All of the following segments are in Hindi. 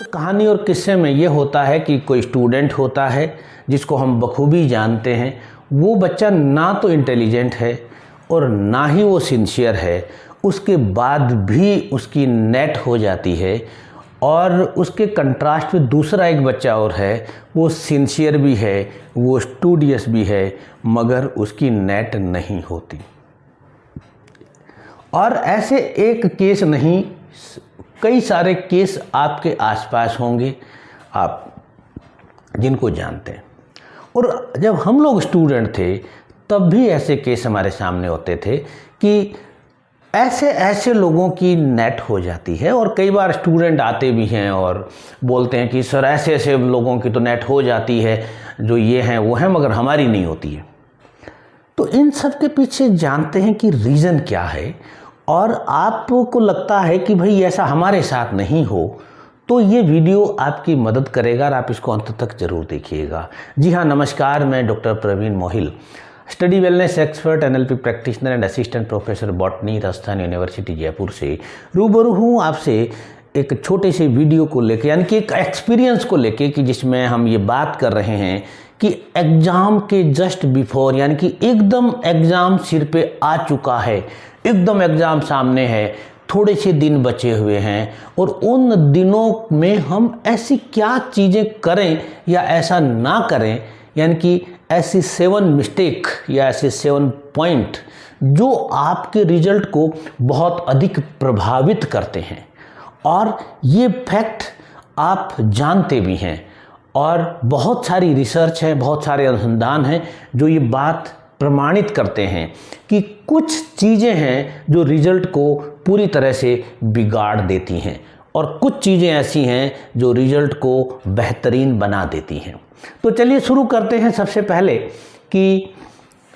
कहानी और किस्से में ये होता है कि कोई स्टूडेंट होता है जिसको हम बखूबी जानते हैं। वो बच्चा ना तो इंटेलिजेंट है और ना ही वो सिंसियर है, उसके बाद भी उसकी नेट हो जाती है। और उसके कंट्रास्ट में दूसरा एक बच्चा और है, वो सिंसियर भी है, वो स्टूडियस भी है, मगर उसकी नेट नहीं होती। और ऐसे एक केस नहीं, कई सारे केस आपके आसपास होंगे आप जिनको जानते हैं। और जब हम लोग स्टूडेंट थे तब भी ऐसे केस हमारे सामने होते थे कि ऐसे ऐसे लोगों की नेट हो जाती है। और कई बार स्टूडेंट आते भी हैं और बोलते हैं कि सर ऐसे ऐसे लोगों की तो नेट हो जाती है, जो ये हैं वो हैं, मगर हमारी नहीं होती है। तो इन सब के पीछे जानते हैं कि रीज़न क्या है। और आपको लगता है कि भाई ऐसा हमारे साथ नहीं हो, तो ये वीडियो आपकी मदद करेगा और आप इसको अंत तक जरूर देखिएगा। जी हाँ, नमस्कार, मैं doctor Praveen Mohil, study wellness expert, NLP practitioner and assistant professor botany, Rajasthan university Jaipur से रूबरू हूँ आपसे एक छोटे से वीडियो को लेके, यानी कि एक एक्सपीरियंस को लेके, कि जिसमें हम ये बात कर रहे हैं कि एग्ज़ाम के जस्ट बिफोर, यानी कि एकदम एग्ज़ाम सिर पे आ चुका है, एकदम एग्ज़ाम सामने है, थोड़े से दिन बचे हुए हैं, और उन दिनों में हम ऐसी क्या चीज़ें करें या ऐसा ना करें, यानी कि ऐसी 7 मिस्टेक या ऐसे 7 पॉइंट जो आपके रिजल्ट को बहुत अधिक प्रभावित करते हैं। और ये फैक्ट आप जानते भी हैं, और बहुत सारी रिसर्च है, बहुत सारे अनुसंधान हैं जो ये बात प्रमाणित करते हैं कि कुछ चीज़ें हैं जो रिजल्ट को पूरी तरह से बिगाड़ देती हैं, और कुछ चीज़ें ऐसी हैं जो रिजल्ट को बेहतरीन बना देती हैं। तो चलिए शुरू करते हैं। सबसे पहले कि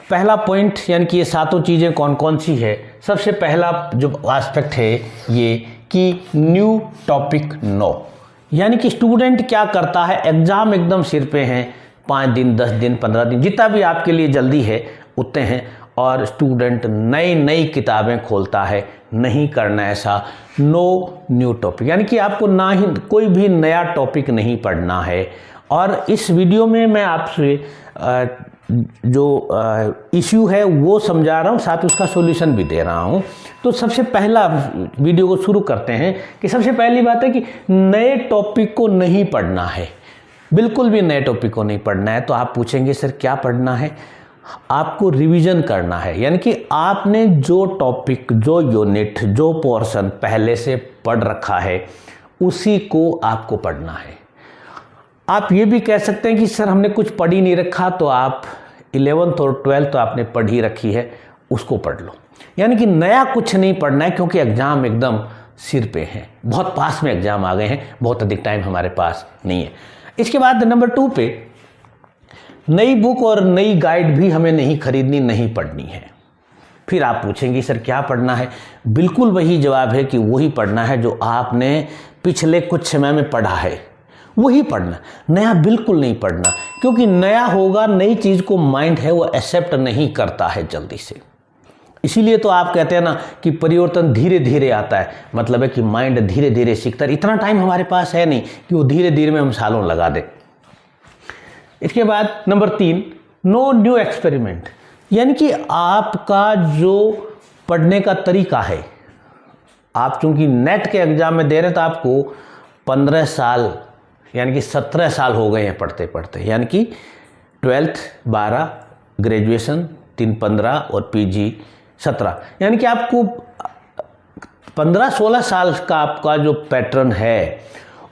पहला पॉइंट, यानी कि ये 7 चीज़ें कौन कौन सी है। सबसे पहला जो एस्पेक्ट है ये कि न्यू टॉपिक नो, यानी कि स्टूडेंट क्या करता है, एग्ज़ाम एकदम सिर पे हैं, 5 दिन 10 दिन 15 दिन जितना भी आपके लिए जल्दी है उतने हैं, और स्टूडेंट नई नई किताबें खोलता है। नहीं करना ऐसा। नो न्यू टॉपिक, यानी कि आपको ना ही कोई भी नया टॉपिक नहीं पढ़ना है। और इस वीडियो में मैं आपसे जो इश्यू है वो समझा रहा हूँ, साथ ही उसका सॉल्यूशन भी दे रहा हूँ। तो सबसे पहला वीडियो को शुरू करते हैं कि सबसे पहली बात है कि नए टॉपिक को नहीं पढ़ना है, बिल्कुल भी नए टॉपिक को नहीं पढ़ना है। तो आप पूछेंगे सर क्या पढ़ना है? आपको रिवीजन करना है, यानी कि आपने जो टॉपिक, जो यूनिट, जो पोर्शन पहले से पढ़ रखा है उसी को आपको पढ़ना है। आप ये भी कह सकते हैं कि सर हमने कुछ पढ़ ही नहीं रखा, तो आप 11th और 12th तो आपने पढ़ ही रखी है, उसको पढ़ लो। यानी कि नया कुछ नहीं पढ़ना है, क्योंकि एग्ज़ाम एकदम सिर पे है, बहुत पास में एग्ज़ाम आ गए हैं, बहुत अधिक टाइम हमारे पास नहीं है। इसके बाद नंबर 2 पे, नई बुक और नई गाइड भी हमें नहीं खरीदनी, नहीं पढ़नी है। फिर आप पूछेंगे सर क्या पढ़ना है? बिल्कुल वही जवाब है कि वही पढ़ना है जो आपने पिछले कुछ समय में पढ़ा है, वही पढ़ना, नया बिल्कुल नहीं पढ़ना। क्योंकि नया होगा, नई चीज़ को माइंड है वो एक्सेप्ट नहीं करता है जल्दी से। इसीलिए तो आप कहते हैं ना कि परिवर्तन धीरे धीरे आता है, मतलब है कि माइंड धीरे धीरे सीखता है। इतना टाइम हमारे पास है नहीं कि वो धीरे धीरे में हम सालों लगा दें। इसके बाद नंबर 3, नो न्यू एक्सपेरिमेंट, यानी कि आपका जो पढ़ने का तरीका है, आप चूंकि नेट के एग्जाम में दे रहे हैं तो आपको 15 साल यानी कि 17 साल हो गए हैं पढ़ते पढ़ते, यानी कि 12th 12, ग्रेजुएशन 3-15 और पीजी 17, यानी कि आपको 15-16 साल का आपका जो पैटर्न है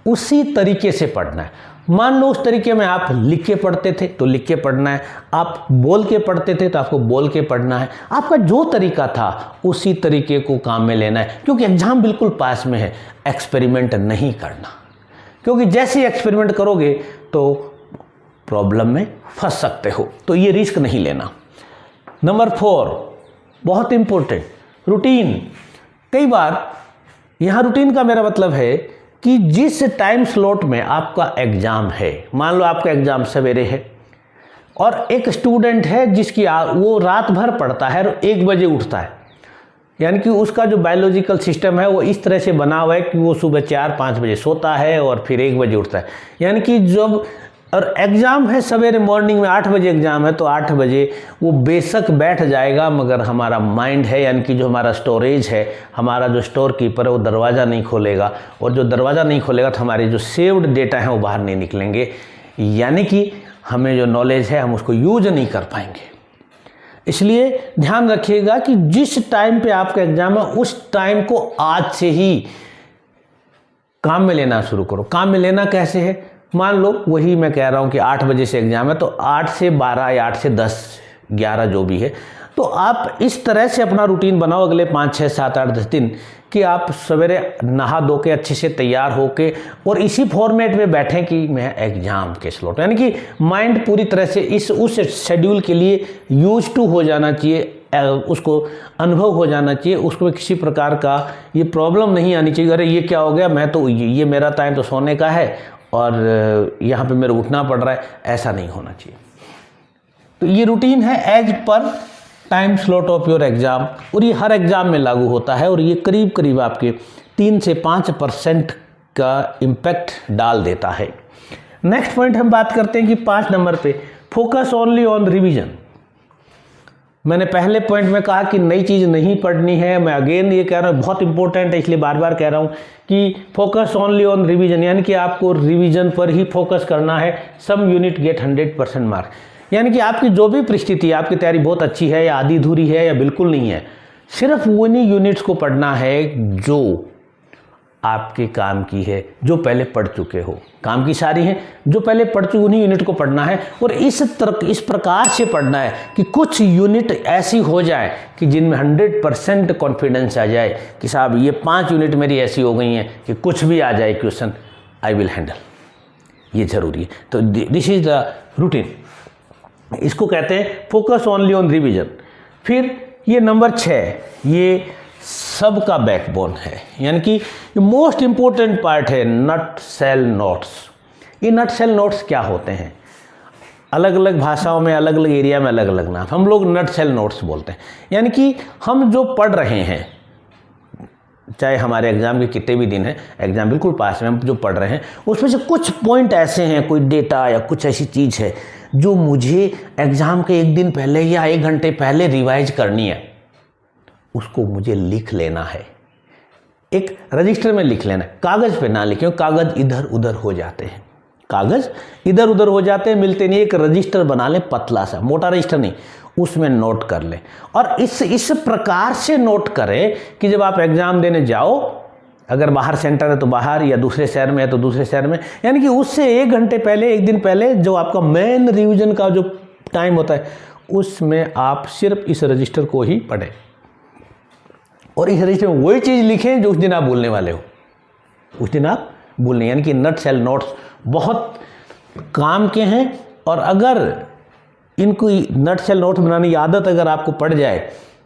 उसी तरीके से पढ़ना है। मान लो उस तरीके में आप लिख के पढ़ते थे तो लिख के पढ़ना है, आप बोल के पढ़ते थे तो आपको बोल के पढ़ना है। आपका जो तरीका था उसी तरीके को काम में लेना है, क्योंकि एग्जाम बिल्कुल पास में है। एक्सपेरिमेंट नहीं करना, क्योंकि जैसे ही एक्सपेरिमेंट करोगे तो प्रॉब्लम में फंस सकते हो, तो ये रिस्क नहीं लेना। नंबर 4 बहुत इंपॉर्टेंट, रूटीन। कई बार यहाँ रूटीन का मेरा मतलब है कि जिस टाइम स्लॉट में आपका एग्ज़ाम है, मान लो आपका एग्ज़ाम सवेरे है और एक स्टूडेंट है जिसकी वो रात भर पढ़ता है और 1 बजे उठता है, यानी कि उसका जो बायोलॉजिकल सिस्टम है वो इस तरह से बना हुआ है कि वो सुबह 4-5 बजे सोता है और फिर 1 बजे उठता है। यानी कि जब और एग्ज़ाम है सवेरे मॉर्निंग में 8 बजे एग्ज़ाम है, तो 8 बजे वो बेशक बैठ जाएगा, मगर हमारा माइंड है यानी कि जो हमारा स्टोरेज है, हमारा जो स्टोर कीपर है वो दरवाज़ा नहीं खोलेगा, और जो दरवाज़ा नहीं खोलेगा तो हमारे जो सेव्ड डेटा हैं वो बाहर नहीं निकलेंगे, यानी कि हमें जो नॉलेज है हम उसको यूज नहीं कर पाएंगे। इसलिए ध्यान रखिएगा कि जिस टाइम पे आपका एग्ज़ाम है उस टाइम को आज से ही काम में लेना शुरू करो। काम में लेना कैसे है? मान लो वही मैं कह रहा हूँ कि 8 बजे से एग्ज़ाम है, तो 8 से 12 या 8 से 10, 11 जो भी है, तो आप इस तरह से अपना रूटीन बनाओ अगले 5, 6, 7, 8, 10 दिन कि आप सवेरे नहा धो के अच्छे से तैयार होके और इसी फॉर्मेट में बैठें कि मैं एग्ज़ाम के स्लॉट, यानी कि माइंड पूरी तरह से उस शेड्यूल के लिए यूज टू हो जाना चाहिए, उसको अनुभव हो जाना चाहिए, उसको किसी प्रकार का ये प्रॉब्लम नहीं आनी चाहिए, अरे ये क्या हो गया, मैं तो ये मेरा टाइम तो सोने का है और यहाँ पे मेरे उठना पड़ रहा है, ऐसा नहीं होना चाहिए। तो ये रूटीन है as per time slot of your exam, और ये हर एग्ज़ाम में लागू होता है, और ये करीब करीब आपके 3 से 5% का इम्पैक्ट डाल देता है। नेक्स्ट पॉइंट हम बात करते हैं कि 5 नंबर पे फोकस ओनली ऑन रिवीजन। मैंने पहले पॉइंट में कहा कि नई चीज़ नहीं पढ़नी है, मैं अगेन ये कह रहा हूँ, बहुत इंपॉर्टेंट है इसलिए बार बार कह रहा हूँ कि फोकस ओनली ऑन रिवीजन, यानी कि आपको रिवीजन पर ही फोकस करना है। सम यूनिट गेट 100% मार्क, यानी कि आपकी जो भी परिस्थिति, आपकी तैयारी बहुत अच्छी है या आधी अधूरी है या बिल्कुल नहीं है, सिर्फ उन्हीं यूनिट्स को पढ़ना है जो आपके काम की है, जो पहले पढ़ चुके हो। काम की सारी हैं, जो पहले पढ़ चुके उन्हीं यूनिट को पढ़ना है, और इस प्रकार से पढ़ना है कि कुछ यूनिट ऐसी हो जाए कि जिनमें 100% कॉन्फिडेंस आ जाए कि साहब ये 5 यूनिट मेरी ऐसी हो गई हैं कि कुछ भी आ जाए क्वेश्चन, आई विल हैंडल। ये ज़रूरी है। तो दिस इज़ द रूटीन, इसको कहते हैं फोकस ओनली ऑन रिवीजन। फिर ये नंबर 6, ये सबका बैकबोन है, यानी कि मोस्ट इंपॉर्टेंट पार्ट है नट सेल नोट्स। ये नट सेल नोट्स क्या होते हैं? अलग अलग भाषाओं में, अलग अलग एरिया में अलग अलग नाम, हम लोग नट सेल नोट्स बोलते हैं। यानी कि हम जो पढ़ रहे हैं, चाहे हमारे एग्ज़ाम के कितने भी दिन हैं, एग्ज़ाम बिल्कुल पास में, हम जो पढ़ रहे हैं उसमें से कुछ पॉइंट ऐसे हैं, कोई डेटा या कुछ ऐसी चीज़ है जो मुझे एग्ज़ाम के 1 दिन पहले या 1 घंटे पहले रिवाइज करनी है, उसको मुझे लिख लेना है, एक रजिस्टर में लिख लेना है। कागज़ पे ना लिखें, कागज़ इधर उधर हो जाते हैं, कागज़ इधर उधर हो जाते हैं, मिलते नहीं। एक रजिस्टर बना लें, पतला सा, मोटा रजिस्टर नहीं, उसमें नोट कर लें, और इस प्रकार से नोट करें कि जब आप एग्ज़ाम देने जाओ, अगर बाहर सेंटर है तो बाहर, या दूसरे शहर में है तो दूसरे शहर में, यानी कि उससे 1 घंटे पहले, 1 दिन पहले जो आपका मेन रिवीजन का जो टाइम होता है, उसमें आप सिर्फ इस रजिस्टर को ही पढ़ें, और इस रजिस्टर में वही चीज़ लिखें जो उस दिन आप बोलने वाले हो, उस दिन आप बोलने, यानी कि नट सेल नोट्स बहुत काम के हैं। और अगर इनको नट सेल नोट्स बनाने की आदत अगर आपको पड़ जाए,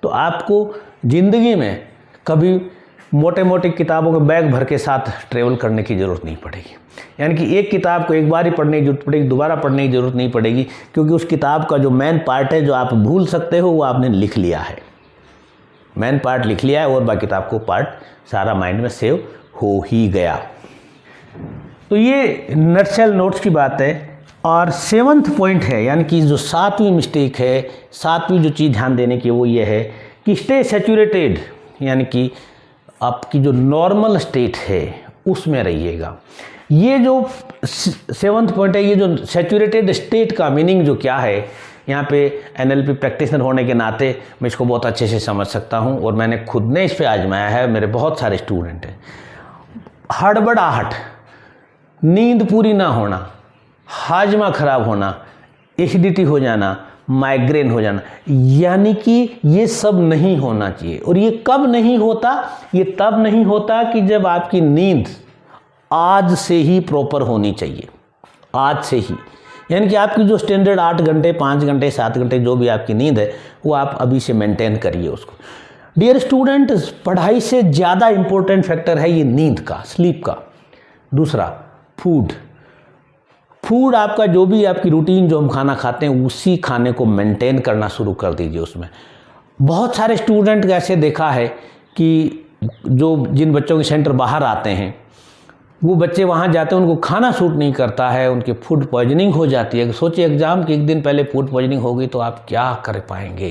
तो आपको ज़िंदगी में कभी मोटे मोटे किताबों के बैग भर के साथ ट्रेवल करने की ज़रूरत नहीं पड़ेगी। यानी कि एक किताब को एक बार ही पढ़ने की जरूरत पड़ेगी, दोबारा पढ़ने की ज़रूरत नहीं पड़ेगी, क्योंकि उस किताब का जो मेन पार्ट है जो आप भूल सकते हो वो आपने लिख लिया है, मेन पार्ट लिख लिया है, और बाकी किताब को पार्ट सारा माइंड में सेव हो ही गया। तो ये नटसेल नोट्स की बात है। और 7वां पॉइंट है, यानी कि जो 7वीं मिस्टेक है, 7वीं जो चीज़ ध्यान देने की वो ये है कि स्टे सैचुरेटेड, यानी कि आपकी जो नॉर्मल स्टेट है उसमें रहिएगा। ये जो 7वां पॉइंट है, ये जो सैचुरेटेड स्टेट का मीनिंग जो क्या है, यहाँ पे NLP प्रैक्टिशनर होने के नाते मैं इसको बहुत अच्छे से समझ सकता हूँ, और मैंने खुद ने इस पे आजमाया है, मेरे बहुत सारे स्टूडेंट हैं। हड़बड़ाहट, नींद पूरी ना होना, हाजमा खराब होना, एसिडिटी हो जाना, माइग्रेन हो जाना, यानी कि ये सब नहीं होना चाहिए। और ये कब नहीं होता? ये तब नहीं होता कि जब आपकी नींद आज से ही प्रॉपर होनी चाहिए, आज से ही, यानी कि आपकी जो स्टैंडर्ड 8 घंटे, 5 घंटे, 7 घंटे जो भी आपकी नींद है वो आप अभी से मेंटेन करिए उसको। डियर स्टूडेंट, पढ़ाई से ज़्यादा इम्पोर्टेंट फैक्टर है ये नींद का, स्लीप का। दूसरा, फूड आपका जो भी आपकी रूटीन जो हम खाना खाते हैं उसी खाने को मेंटेन करना शुरू कर दीजिए उसमें। बहुत सारे स्टूडेंट ऐसे देखा है कि जिन बच्चों के सेंटर बाहर आते हैं वो बच्चे वहाँ जाते हैं, उनको खाना सूट नहीं करता है, उनके फूड पॉइजनिंग हो जाती है। सोचिए एग्ज़ाम के एक दिन पहले फूड पॉइजनिंग होगी तो आप क्या कर पाएंगे।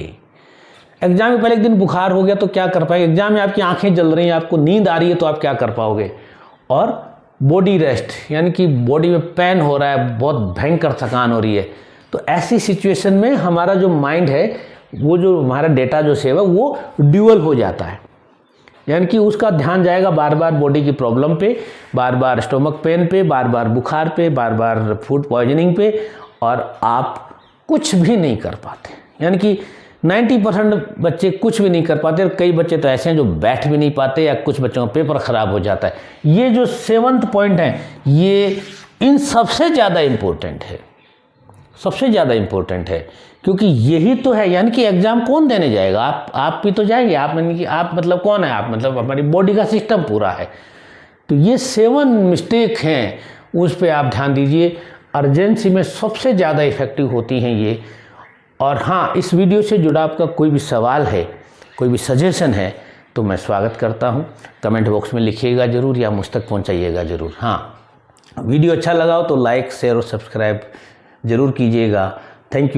एग्ज़ाम के पहले एक दिन बुखार हो गया तो क्या कर पाएंगे। एग्ज़ाम में आपकी आंखें जल रही हैं, आपको नींद आ रही है तो आप क्या कर पाओगे। और बॉडी रेस्ट यानी कि बॉडी में पेन हो रहा है, बहुत भयंकर थकान हो रही है, तो ऐसी सिचुएशन में हमारा जो माइंड है, वो जो हमारा डेटा जो सेव है वो ड्यूअल हो जाता है। यानी कि उसका ध्यान जाएगा बार बार बॉडी की प्रॉब्लम पे, बार बार स्टोमक पेन पे, बार बार बुखार पे, बार बार फूड पॉइजनिंग पे, और आप कुछ भी नहीं कर पाते। यानी कि 90% बच्चे कुछ भी नहीं कर पाते, और कई बच्चे तो ऐसे हैं जो बैठ भी नहीं पाते, या कुछ बच्चों का पेपर ख़राब हो जाता है। ये जो 7th पॉइंट है, ये इन सबसे ज़्यादा इम्पोर्टेंट है, सबसे ज़्यादा इम्पोर्टेंट है, क्योंकि यही तो है। यानी कि एग्ज़ाम कौन देने जाएगा, आप भी तो जाएंगे। आप मतलब कौन है, आप मतलब हमारी बॉडी का सिस्टम पूरा है। तो ये 7 मिस्टेक हैं, उस पर आप ध्यान दीजिए। अर्जेंसी में सबसे ज़्यादा इफ़ेक्टिव होती हैं ये। और हाँ, इस वीडियो से जुड़ा आपका कोई भी सवाल है, कोई भी सजेशन है, तो मैं स्वागत करता हूँ। कमेंट बॉक्स में लिखिएगा ज़रूर, या मुझ तक पहुँचाइएगा ज़रूर। हाँ, वीडियो अच्छा लगा हो तो लाइक, शेयर और सब्सक्राइब ज़रूर कीजिएगा। Thank you.